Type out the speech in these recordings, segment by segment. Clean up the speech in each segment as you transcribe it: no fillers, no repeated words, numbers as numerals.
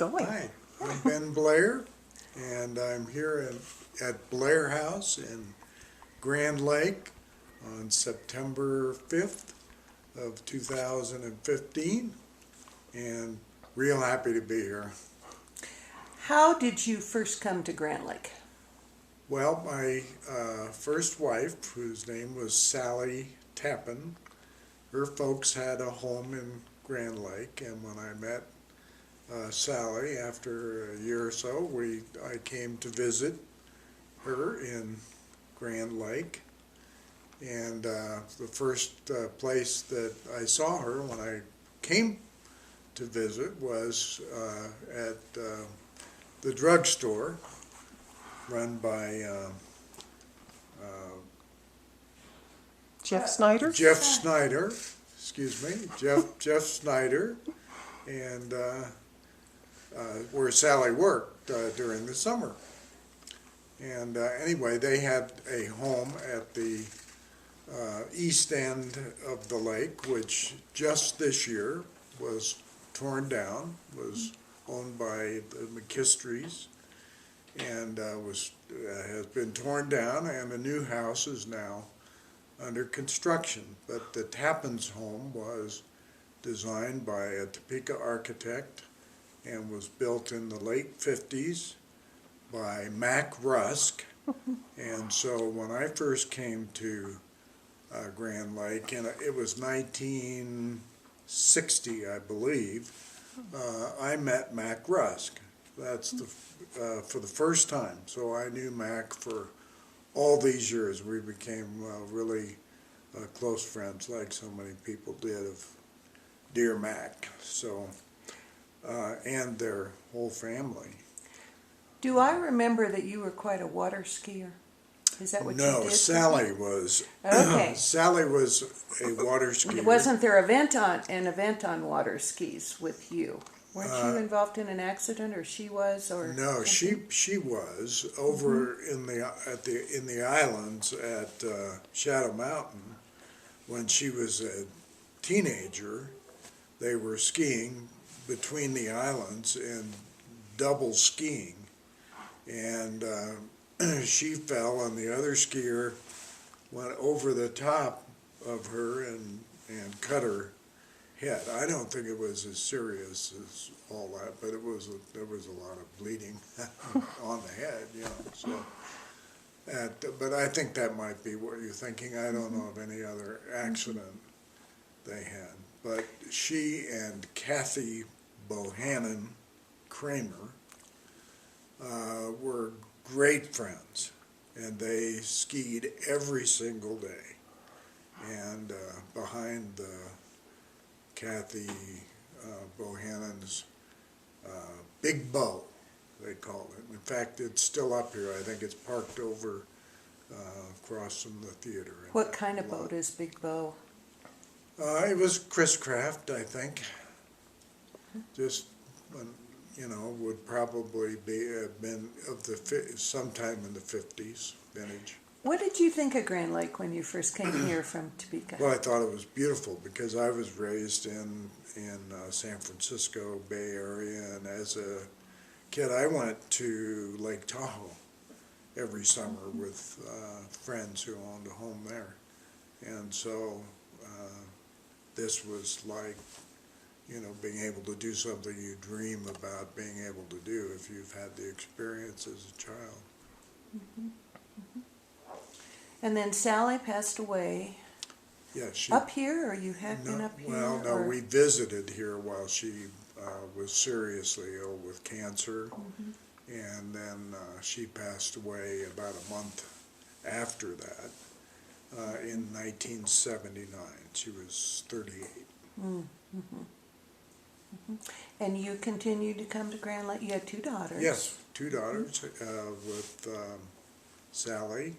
going? Hi, I'm Ben Blair, and I'm here at Blair House in Grand Lake on September 5th of 2015, and real happy to be here. How did you first come to Grand Lake? Well, my first wife, whose name was Sally Tappan, her folks had a home in Grand Lake, and when I met Sally, after a year or so, I came to visit her in Grand Lake, and the first place that I saw her when I came to visit was at the drugstore run by Jeff Snyder? Jeff Snyder, excuse me, Jeff Snyder, and where Sally worked during the summer. And anyway, they had a home at the east end of the lake, which just this year was torn down, was owned by the McKistries, and has been torn down, and a new house is now under construction. But the Tappan's home was designed by a Topeka architect and was built in the late 50s by Mac Rusk. And so when I first came to Grand Lake, and it was 1960, I believe, I met Mac Rusk. That's for the first time. So I knew Mac for all these years. We became really close friends, like so many people did of Dear Mac. So, and their whole family. Do I remember that you were quite a water skier? Is that what you did? No, Sally was. Okay. Sally was a water skier. Wasn't there an event on water skis with you? Weren't you involved in an accident, or she was, or No, something? she was over in the islands at Shadow Mountain when she was a teenager. They were skiing between the islands and double skiing, and she fell, and the other skier went over the top of her and cut her head. I don't think it was as serious as all that, but there was a lot of bleeding on the head, you know. So, but I think that might be what you're thinking. I don't know of any other accident they had. But she and Kathy Bohannon Kramer were great friends, and they skied every single day. And behind Kathy Bohannon's Big Bow, they called it. In fact, it's still up here. I think it's parked over across from the theater. What kind of boat is Big Bow? It was Chris Craft, I think. Just, you know, would probably have been of the sometime in the 50s, vintage. What did you think of Grand Lake when you first came here from Topeka? Well, I thought it was beautiful because I was raised in San Francisco Bay Area, and as a kid I went to Lake Tahoe every summer with friends who owned a home there. And so this was like, you know, being able to do something you dream about being able to do if you've had the experience as a child. Mm-hmm. Mm-hmm. And then Sally passed away. Yeah, she up here, or you had been up here? Well, no, or? we visited here while she was seriously ill with cancer, and then she passed away about a month after that in 1979. She was 38. Mm-hmm. Mm-hmm. And you continued to come to Grand Lake? You had two daughters. Yes, two daughters with Sally,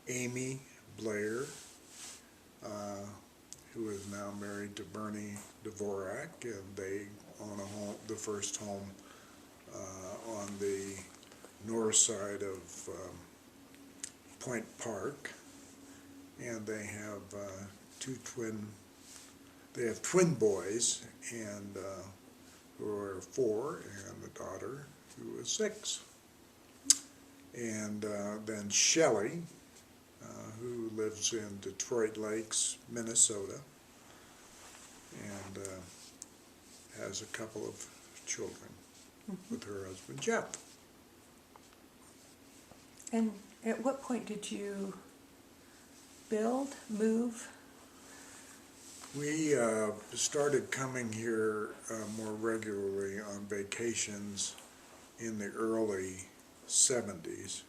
Amy, Blair, who is now married to Bernie Dvorak, and they own a home, the first home on the north side of Point Park, and they have twin boys, and who are 4, and a daughter who is 6. And then Shelley, who lives in Detroit Lakes, Minnesota, and has a couple of children with her husband Jeff. And at what point did you move? We started coming here more regularly on vacations in the early 70s,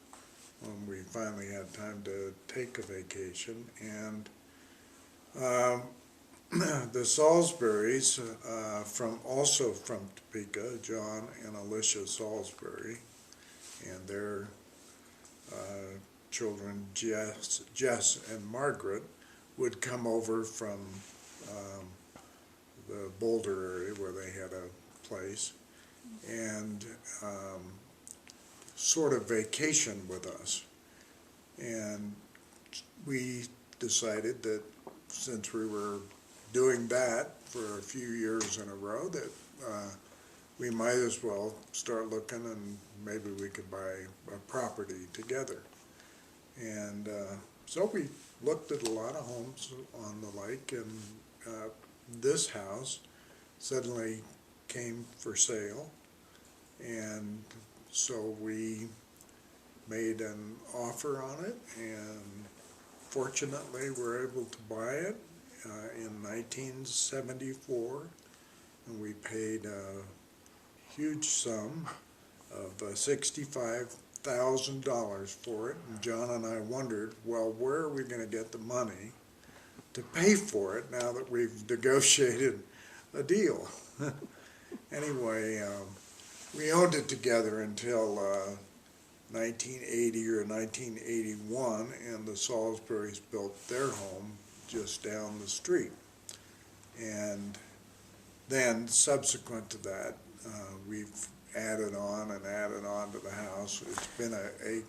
when we finally had time to take a vacation. And the Salisburys, also from Topeka, John and Alicia Salisbury, and their children, Jess and Margaret, would come over from the Boulder area where they had a place, and sort of vacation with us. And we decided that since we were doing that for a few years in a row, that we might as well start looking, and maybe we could buy a property together. And so we looked at a lot of homes on the lake, and this house suddenly came for sale, and so we made an offer on it, and fortunately were able to buy it in 1974, and we paid a huge sum of $65,000 for it. And John and I wondered, well, where are we going to get the money to pay for it now that we've negotiated a deal? Anyway, we owned it together until 1980 or 1981, and the Salisburys built their home just down the street. And then subsequent to that, we've added on to the house. It's been a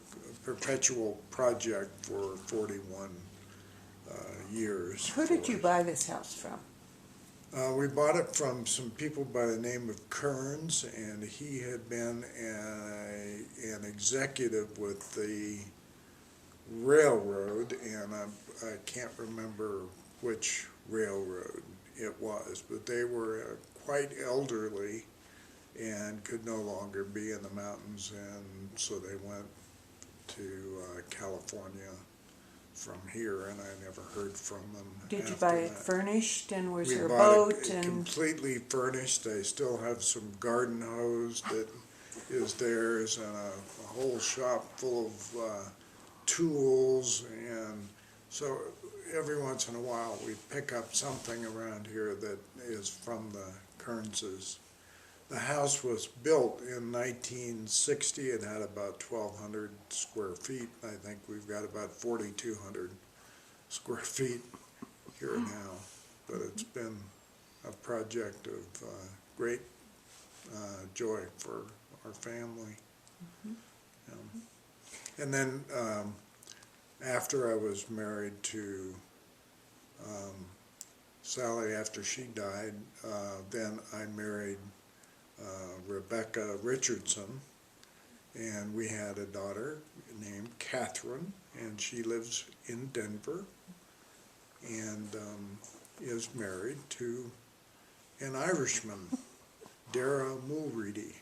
perpetual project for 41 years. Who did you buy this house from? We bought it from some people by the name of Kearns, and he had been an executive with the railroad, and I can't remember which railroad it was, but they were quite elderly and could no longer be in the mountains, and so they went to California from here, and I never heard from them. Did you buy it furnished, and was there a bought boat? it And completely furnished. I still have some garden hose that is theirs, and a whole shop full of tools, and so every once in a while we pick up something around here that is from the Kearnses. The house was built in 1960. It had about 1,200 square feet. I think we've got about 4,200 square feet here now. But it's been a project of great joy for our family. And then after I was married to Sally, after she died, then I married Rebecca Richardson, and we had a daughter named Catherine, and she lives in Denver, and is married to an Irishman, Dara Mulready,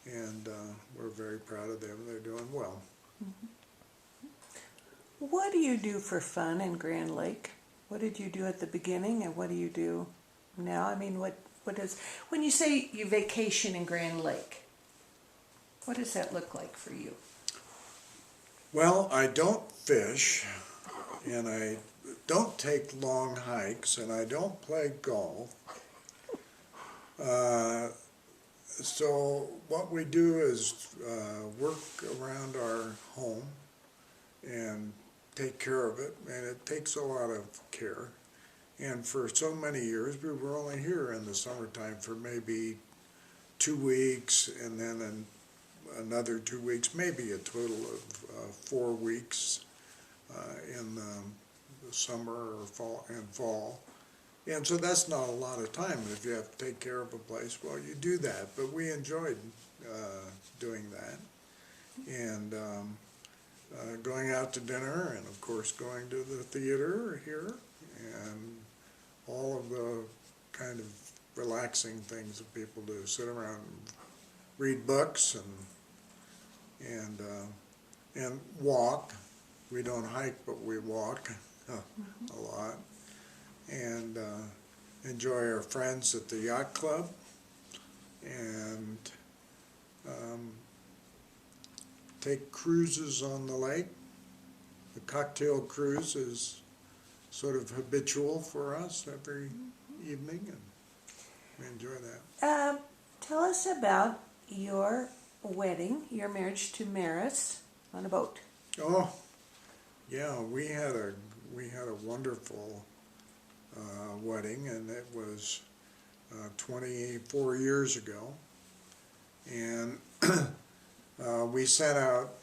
and we're very proud of them. They're doing well. what do you do for fun in Grand Lake? What did you do at the beginning, and what do you do now? I mean, what does, when you say you vacation in Grand Lake, what does that look like for you? Well, I don't fish, and I don't take long hikes, and I don't play golf. So what we do is work around our home and take care of it, and it takes a lot of care. And for so many years, we were only here in the summertime for maybe 2 weeks, and then another 2 weeks, maybe a total of 4 weeks in the summer or fall. And so that's not a lot of time if you have to take care of a place. Well, you do that, but we enjoyed doing that. And going out to dinner, and of course going to the theater here, and all of the kind of relaxing things that people do. Sit around and read books and walk. We don't hike, but we walk a lot. And enjoy our friends at the yacht club, and take cruises on the lake. The cocktail cruise is sort of habitual for us every evening, and we enjoy that. Tell us about your wedding, your marriage to Maris on a boat. Oh, yeah, we had a wonderful wedding, and it was 24 years ago, and we sent out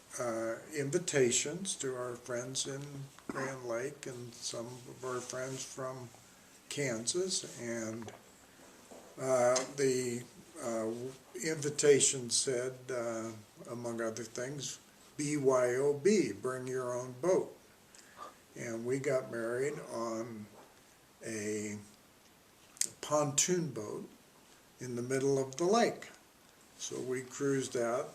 invitations to our friends in Grand Lake and some of our friends from Kansas, and the invitation said, among other things, BYOB, bring your own boat. And we got married on a pontoon boat in the middle of the lake. So we cruised out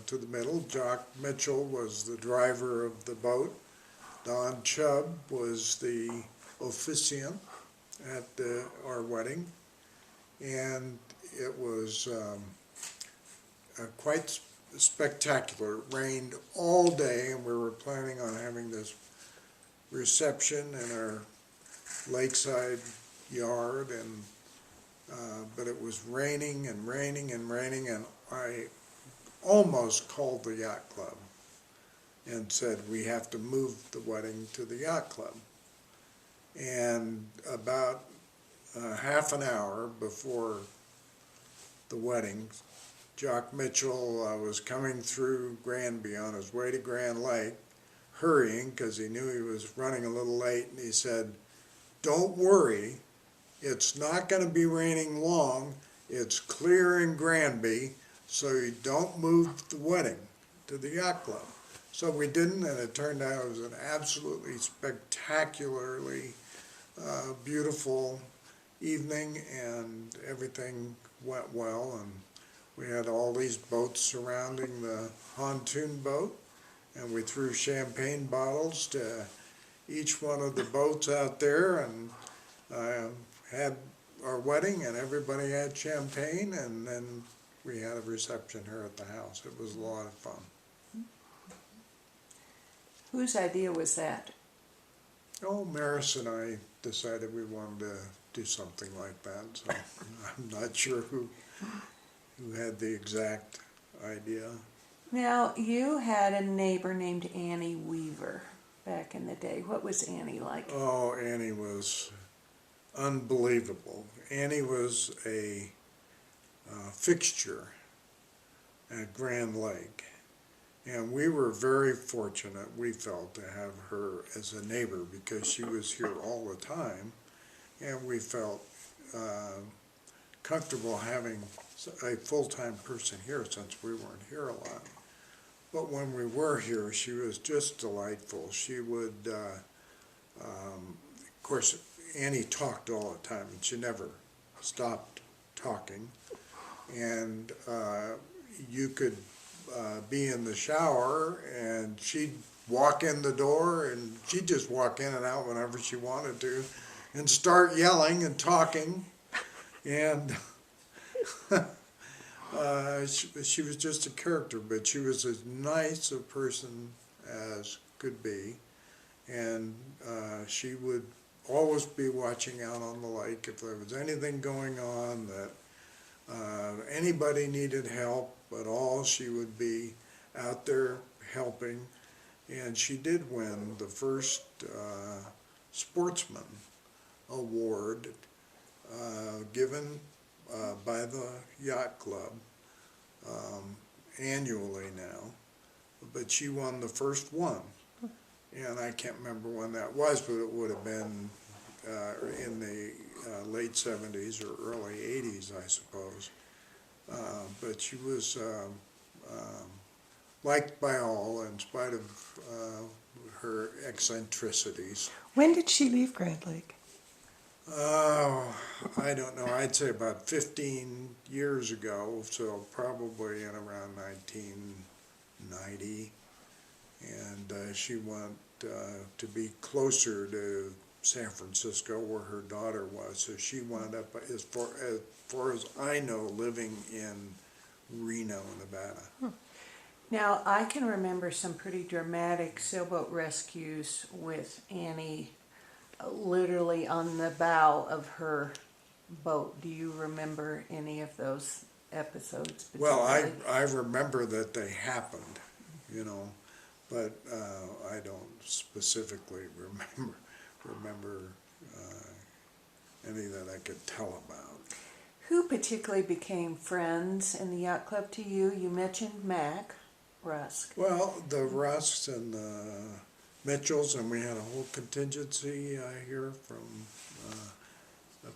to the middle. Jock Mitchell was the driver of the boat. Don Chubb was the officiant at our wedding. And it was quite spectacular. It rained all day, and we were planning on having this reception in our lakeside yard, and but it was raining and raining and raining, and I almost called the yacht club and said, we have to move the wedding to the yacht club. And about half an hour before the wedding, Jock Mitchell was coming through Granby on his way to Grand Lake, hurrying because he knew he was running a little late, and he said, don't worry, it's not going to be raining long, it's clear in Granby, so you don't move the wedding to the yacht club. So we didn't, and it turned out it was an absolutely spectacularly beautiful evening, and everything went well, and we had all these boats surrounding the pontoon boat, and we threw champagne bottles to each one of the boats out there, and had our wedding, and everybody had champagne, and then we had a reception here at the house. It was a lot of fun. Whose idea was that? Oh, Maris and I decided we wanted to do something like that, so I'm not sure who had the exact idea. Now, you had a neighbor named Annie Weaver back in the day. What was Annie like? Oh, Annie was unbelievable. Annie was a fixture at Grand Lake, and we were very fortunate, we felt, to have her as a neighbor because she was here all the time, and we felt comfortable having a full-time person here since we weren't here a lot. But when we were here, she was just delightful. She would, of course, Annie talked all the time, and she never stopped talking. And you could be in the shower, and she'd walk in the door, and she'd just walk in and out whenever she wanted to, and start yelling and talking. And she was just a character, but she was as nice a person as could be, and she would always be watching out on the lake if there was anything going on that anybody needed help at all. She would be out there helping, and she did win the first sportsman award given by the yacht club annually now, but she won the first one, and I can't remember when that was, but it would have been in the late 70s or early 80s, I suppose. But she was liked by all in spite of her eccentricities. When did she leave Grand Lake? Oh, I don't know. I'd say about 15 years ago, so probably in around 1990. And she went to be closer to San Francisco, where her daughter was. So she wound up, as far as I know, living in Reno, Nevada. Now, I can remember some pretty dramatic sailboat rescues with Annie literally on the bow of her boat. Do you remember any of those episodes? Well, particularly? I remember that they happened, you know, but I don't specifically remember any that I could tell about. Who particularly became friends in the yacht club to you? You mentioned Mac Rusk. Well, the Rusks and the Mitchells, and we had a whole contingency here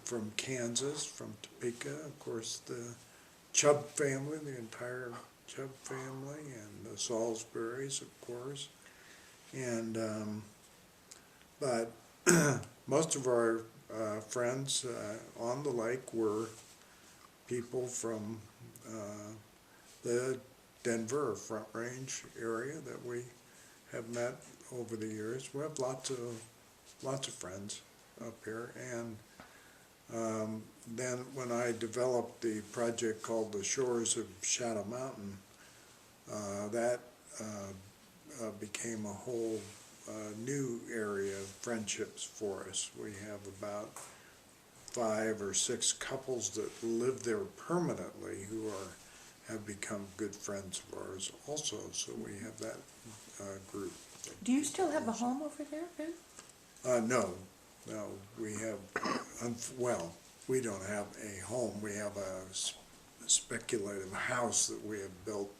from Kansas, from Topeka. Of course, the Chubb family, the entire Chubb family, and the Salisburys, of course. And but most of our friends on the lake were people from the Denver Front Range area that we have met over the years. We have lots of friends up here, and then when I developed the project called The Shores of Shadow Mountain, that became a whole new area of friendships for us. We have about 5 or 6 couples that live there permanently who have become good friends of ours also, so we have that group. Do you still have a home over there, Ben? No, we have, well, we don't have a home. We have a speculative house that we have built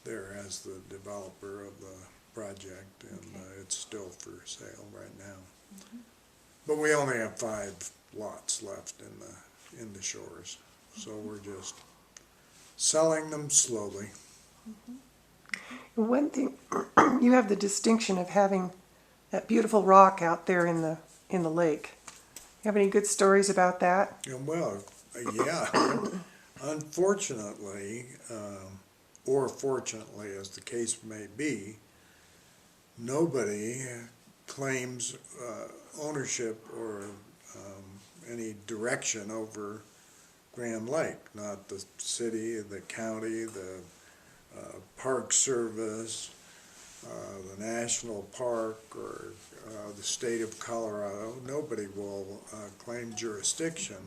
there as the developer of the project, and it's still for sale right now. Mm-hmm. But we only have 5 lots left in the shores, so we're just selling them slowly. Mm-hmm. One thing, you have the distinction of having that beautiful rock out there in the lake. You have any good stories about that? Well, yeah. Unfortunately, or fortunately, as the case may be, nobody claims ownership or any direction over Grand Lake. Not the city, the county, the Park Service, the National Park, or the state of Colorado. Nobody will claim jurisdiction,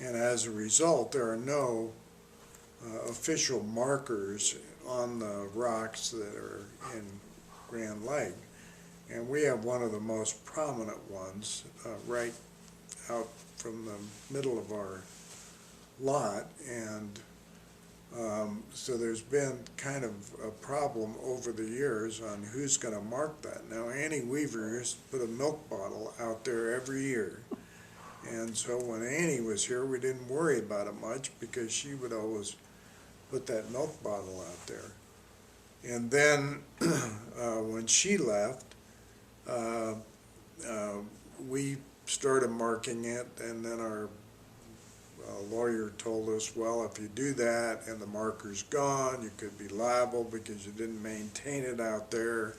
and as a result, there are no official markers on the rocks that are in Grand Lake. And we have one of the most prominent ones right out from the middle of our lot, and so there's been kind of a problem over the years on who's going to mark that. Now, Annie Weaver used to put a milk bottle out there every year, and so when Annie was here, we didn't worry about it much because she would always put that milk bottle out there. And then when she left, we started marking it, and then our lawyer told us, well, if you do that and the marker's gone, you could be liable because you didn't maintain it out there.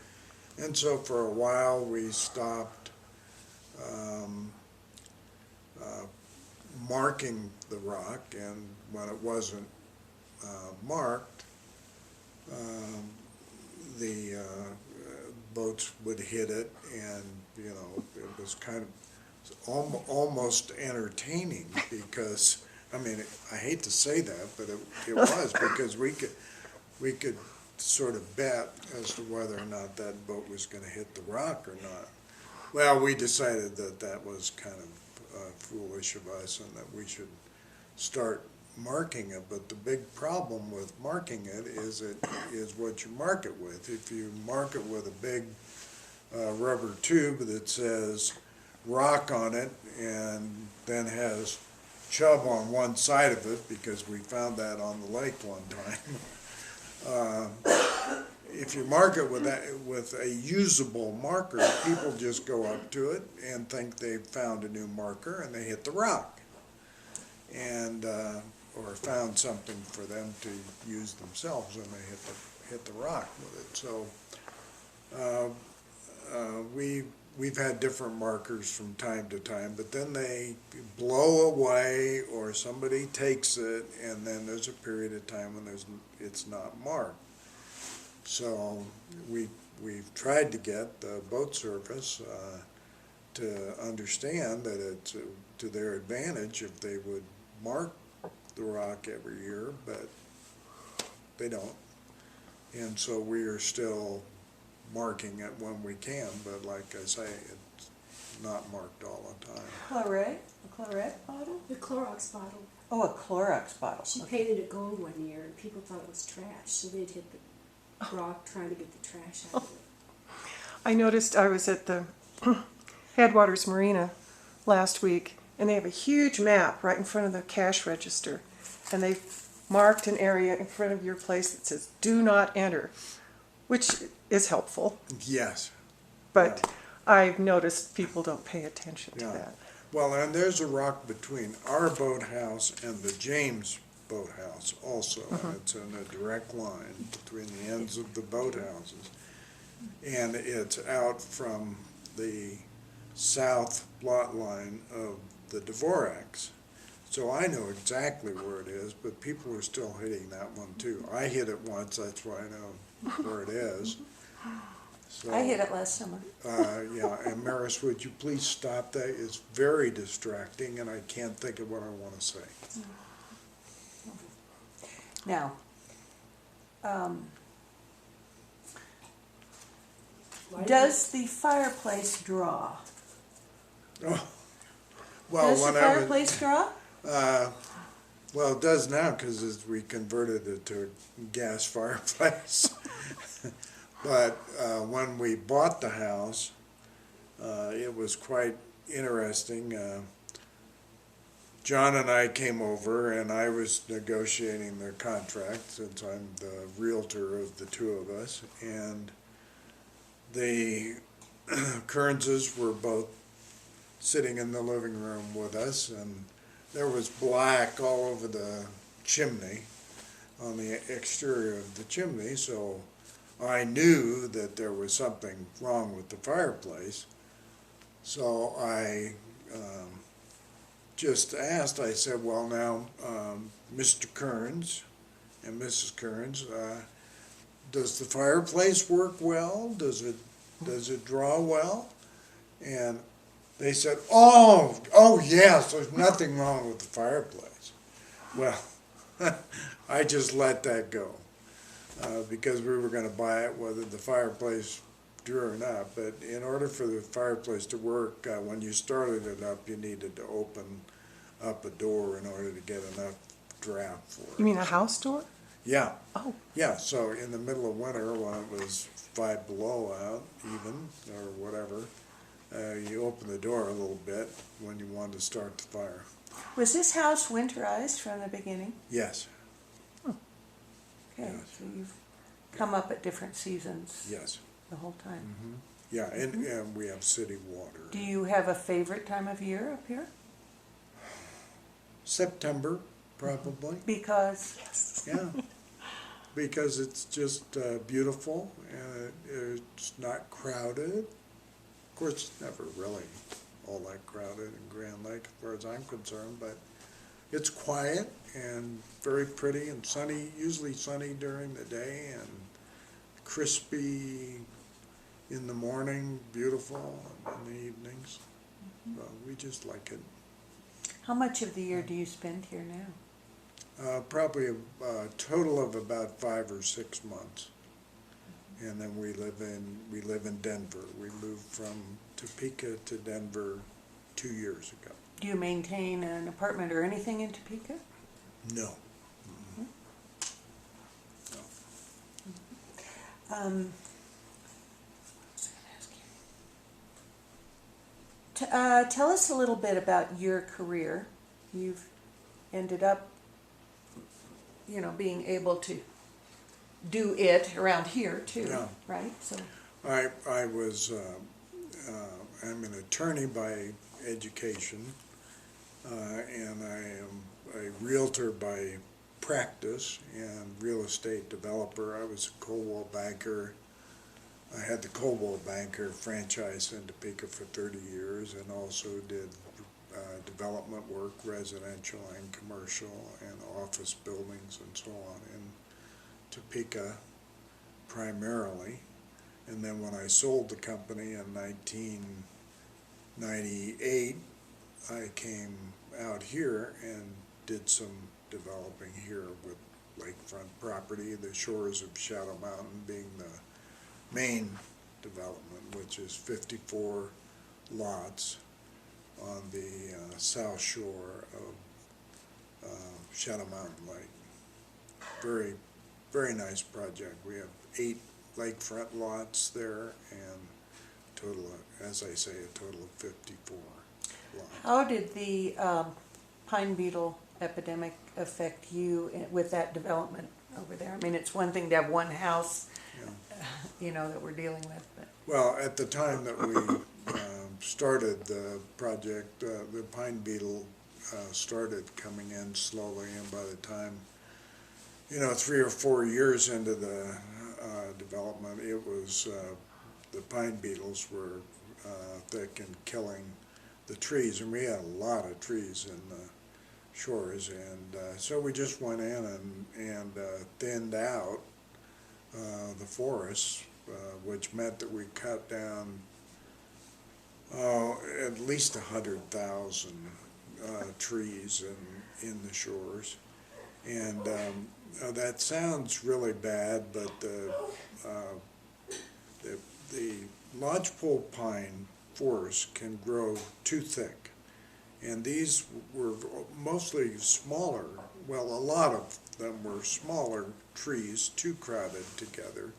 And so for a while we stopped marking the rock, and when it wasn't marked, the boats would hit it, and you know, it was kind of almost entertaining because, I mean, I hate to say that, but it was because we could sort of bet as to whether or not that boat was going to hit the rock or not. Well, we decided that that was kind of foolish of us and that we should start marking it. But the big problem with marking it is what you mark it with. If you mark it with a big rubber tube that says rock on it and then has chub on one side of it, because we found that on the lake one time. If you mark it with a usable marker, people just go up to it and think they've found a new marker, and they hit the rock, and or found something for them to use themselves, and they hit the rock with it. So we've had different markers from time to time, but then they blow away, or somebody takes it, and then there's a period of time when it's not marked. So we've tried to get the boat service to understand that it's to their advantage if they would mark the rock every year, but they don't. And so we are still marking it when we can, but like I say, it's not marked all the time. Claret? A claret bottle? The Clorox bottle. Oh, a Clorox bottle. She Okay. painted it gold one year, and people thought it was trash, so they'd hit the rock trying to get the trash out of it. I noticed I was at the Headwaters Marina last week, and they have a huge map right in front of the cash register, and they've marked an area in front of your place that says "Do not enter," which is helpful, Yes. but I've noticed people don't pay attention to Yeah. that. Well, and there's a rock between our boathouse and the James boathouse also. It's in a direct line between the ends of the boathouses. And it's out from the south lot line of the Dvoraks. So I know exactly where it is, but people are still hitting that one too. I hit it once, that's why I know where it is. So, I hit it last summer. yeah, and Maris, would you please stop that? It's very distracting, and I can't think of what I want to say. Now, Why did does the fireplace draw? Oh, well, Does the when I was, fireplace draw? well, it does now because we converted it to a gas fireplace. But when we bought the house, it was quite interesting. John and I came over, and I was negotiating the contract since I'm the realtor of the two of us, and the Kearnses were both sitting in the living room with us, and there was black all over the chimney, on the exterior of the chimney, so I knew that there was something wrong with the fireplace. So I just asked, I said, well now, Mr. Kearns and Mrs. Kearns, does the fireplace work well? Does it draw well? And they said, oh yes, there's nothing wrong with the fireplace. Well, I just let that go. Because we were going to buy it whether the fireplace drew or not. But in order for the fireplace to work, when you started it up, you needed to open up a door in order to get enough draft for it. You mean a house door? Yeah. Oh. Yeah, so in the middle of winter, when it was 5 below out, even, or whatever, you open the door a little bit when you wanted to start the fire. Was this house winterized from the beginning? Yes, Okay, Yes. so you've come up at different seasons yes. the whole time. Yeah, and we have city water. Do you have a favorite time of year up here? September, probably. Because Yeah, because it's just beautiful, and it's not crowded. Of course, it's never really all that crowded in Grand Lake as far as I'm concerned, but it's quiet and very pretty and sunny, usually sunny during the day and crispy in the morning, beautiful in the evenings. Well, we just like it. how much of the year do you spend here now? Probably a total of about 5 or 6 months, and then we live in Denver. We moved from Topeka to Denver 2 years ago. Do you maintain an apartment or anything in Topeka? No. Um, Tell us a little bit about your career. You've ended up, being able to do it around here too, Yeah. right? So, I was, I'm an attorney by education, and I am a realtor by practice and real estate developer. I was a Coldwell banker. I had the Coldwell Banker franchise in Topeka for 30 years, and also did development work, residential and commercial, and office buildings and so on in Topeka primarily. And then when I sold the company in 1998, I came out here and did some developing here with lakefront property, the shores of Shadow Mountain being the main development, which is 54 lots on the south shore of Shadow Mountain Lake. Very, very nice project. We have 8 lakefront lots there, and total of, as I say, a total of 54 lots. how did the pine beetle epidemic affect you with that development over there? I mean, it's one thing to have one house, that we're dealing with, but Well, at the time that we started the project, the pine beetle started coming in slowly, and by the time, 3 or 4 years into the development, it was, the pine beetles were thick and killing the trees, and we had a lot of trees in the shores, and so we just went in and thinned out the forests, which meant that we cut down at least 100,000 trees in the shores. And that sounds really bad, but the lodgepole pine forest can grow too thick. And these were mostly smaller, well, a lot of them were smaller trees, too crowded together.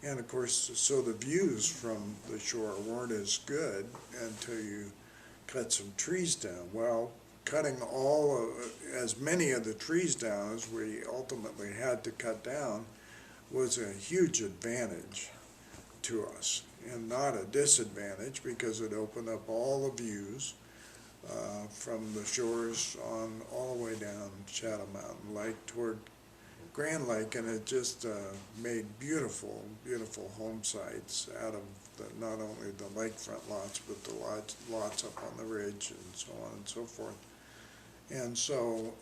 And of course, so the views from the shore weren't as good until you cut some trees down. Well, cutting as many of the trees down as we ultimately had to cut down was a huge advantage to us, and not a disadvantage, because it opened up all the views from the shores on all the way down Shadow Mountain Lake toward Grand Lake, and it just made beautiful, beautiful home sites out of not only the lakefront lots, but the lots up on the ridge and so on and so forth. And so,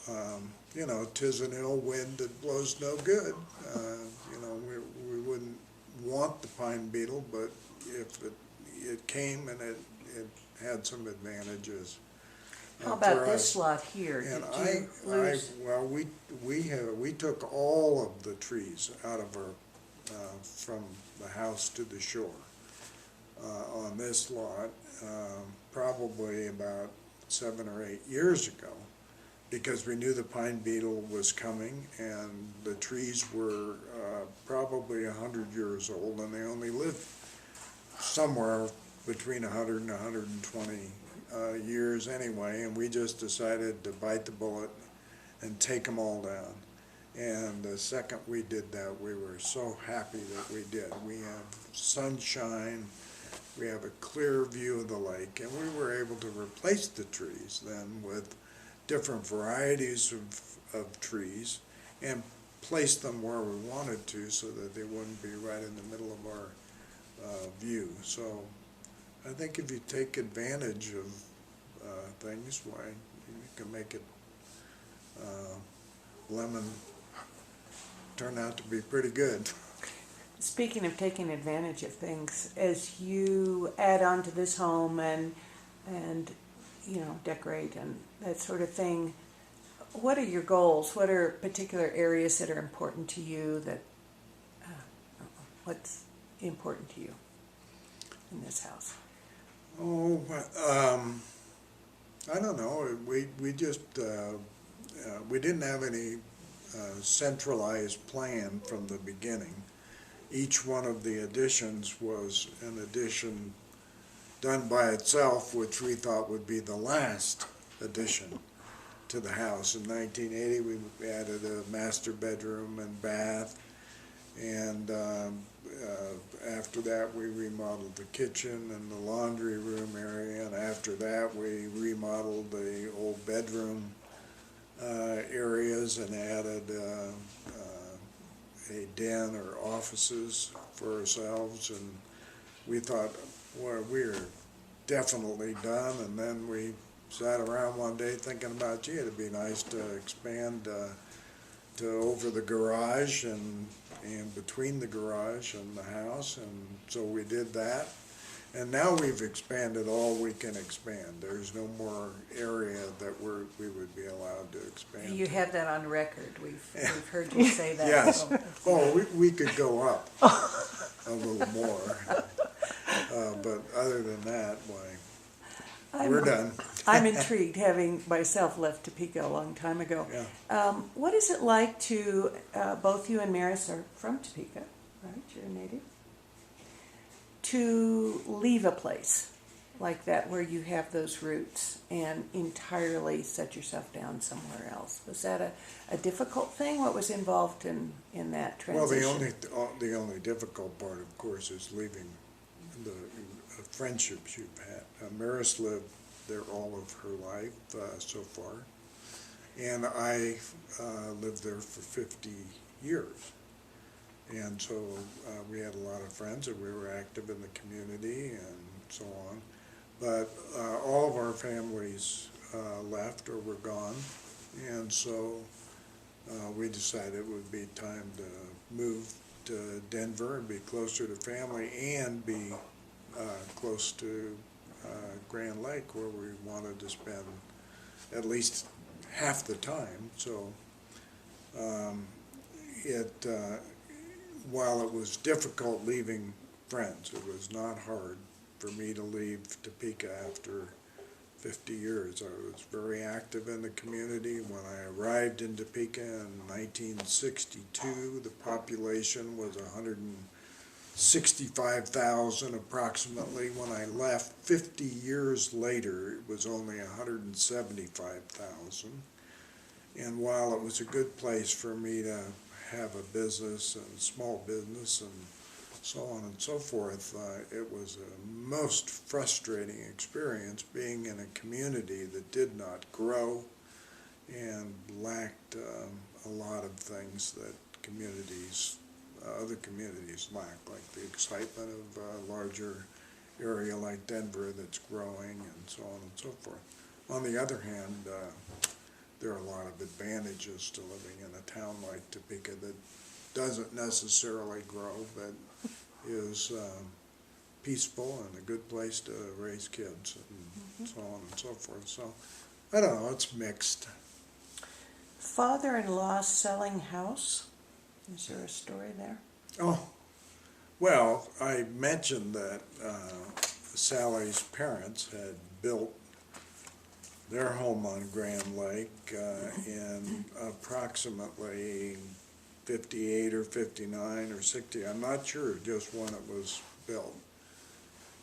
'tis an ill wind that blows no good. We wouldn't want the pine beetle, but if it came, and it had some advantages. how about for this us. lot here? And Did you lose? we took all of the trees out of our, from the house to the shore, on this lot, probably about 7 or 8 years ago, because we knew the pine beetle was coming, and the trees were probably 100 years old, and they only lived somewhere between 100 and 120 years anyway, and we just decided to bite the bullet and take them all down. And the second we did that, we were so happy that we did. We have sunshine, we have a clear view of the lake, and we were able to replace the trees then with different varieties of trees and place them where we wanted to, so that they wouldn't be right in the middle of our view. So I think if you take advantage of things, why, you can make it lemon turn out to be pretty good. Speaking of taking advantage of things, as you add on to this home and decorate and that sort of thing, what are your goals? What are particular areas that are important to you? What's important to you in this house? Oh, I don't know. We just we didn't have any centralized plan from the beginning. Each one of the additions was an addition done by itself, which we thought would be the last addition to the house. In 1980, we added a master bedroom and bath, and after that we remodeled the kitchen and the laundry room area, and after that we remodeled the old bedroom areas and added a den or offices for ourselves, and we thought, well, we're definitely done. And then we sat around one day thinking about, gee, it'd be nice to expand to over the garage and between the garage and the house, and so we did that. And now we've expanded all we can expand. There's no more area that we would be allowed to expand. You have that on record. We've heard you say that. Yes. So. Oh, we could go up a little more. But other than that, why, we're done. I'm intrigued, having myself left Topeka a long time ago. Yeah. What is it like to, both you and Maris are from Topeka, right? You're a native. To leave a place like that where you have those roots and entirely set yourself down somewhere else. Was that a difficult thing? What was involved in that transition? Well, the only difficult part, of course, is leaving the friendships you've had. Maris lived there all of her life so far, and I lived there for 50 years. And so we had a lot of friends, and we were active in the community and so on. But all of our families left or were gone, and so we decided it would be time to move to Denver and be closer to family and be close to Grand Lake, where we wanted to spend at least half the time. So while it was difficult leaving friends, it was not hard for me to leave Topeka after 50 years. I was very active in the community. When I arrived in Topeka in 1962, the population was 165,000 approximately. When I left 50 years later, it was only 175,000. And while it was a good place for me to have a business and small business and so on and so forth, it was a most frustrating experience being in a community that did not grow and lacked a lot of things that other communities lack, like the excitement of a larger area like Denver that's growing and so on and so forth. On the other hand, there are a lot of advantages to living in a town like Topeka that doesn't necessarily grow, but is peaceful and a good place to raise kids and so on and so forth. So, I don't know, it's mixed. Father-in-law selling house? Is there a story there? Oh, well, I mentioned that Sally's parents had built their home on Grand Lake in approximately 58 or 59 or 60. I'm not sure just when it was built.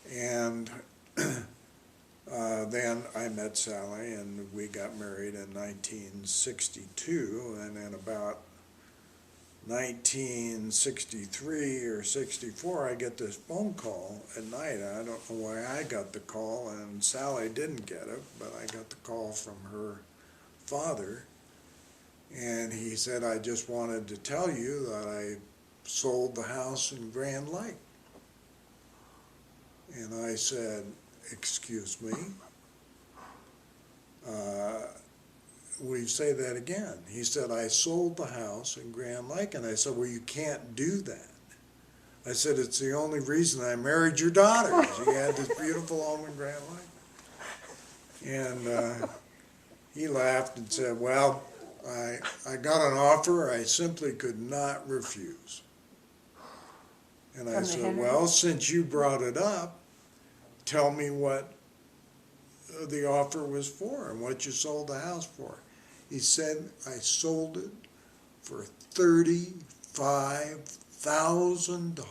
And then I met Sally and we got married in 1962, and in about 1963 or 64 I get this phone call at night. I don't know why I got the call and Sally didn't get it, but I got the call from her father, and he said, I just wanted to tell you that I sold the house in Grand Lake. And I said, excuse me? Will you say that again? He said, I sold the house in Grand Lake. And I said, well, you can't do that. I said, it's the only reason I married your daughter. She had this beautiful home in Grand Lake. And he laughed and said, well, I got an offer I simply could not refuse. And I said, well, since you brought it up, tell me what the offer was for and what you sold the house for. He said, I sold it for $35,000.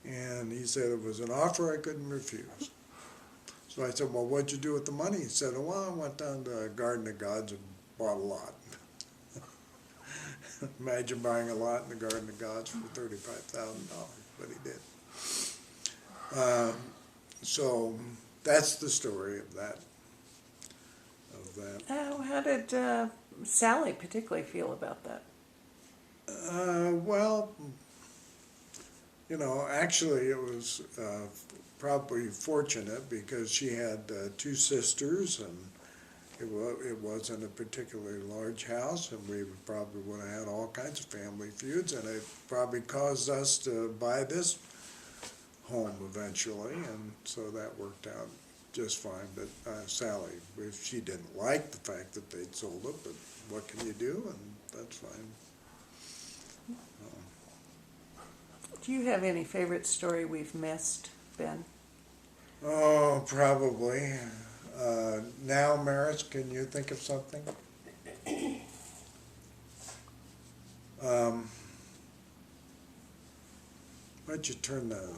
And he said it was an offer I couldn't refuse. So I said, well, what'd you do with the money? He said, oh, well, I went down to Garden of Gods and bought a lot. Imagine buying a lot in the Garden of Gods for $35,000, but he did. So that's the story of that. How did Sally particularly feel about that? Well, you know, actually it was probably fortunate because she had two sisters, and it wasn't a particularly large house, and we probably would have had all kinds of family feuds, and it probably caused us to buy this home eventually, and so that worked out just fine. But Sally, she didn't like the fact that they'd sold it, but what can you do? And that's fine. Do you have any favorite story we've missed, Ben? Oh, probably. Now, Maris, can you think of something? Why'd you turn the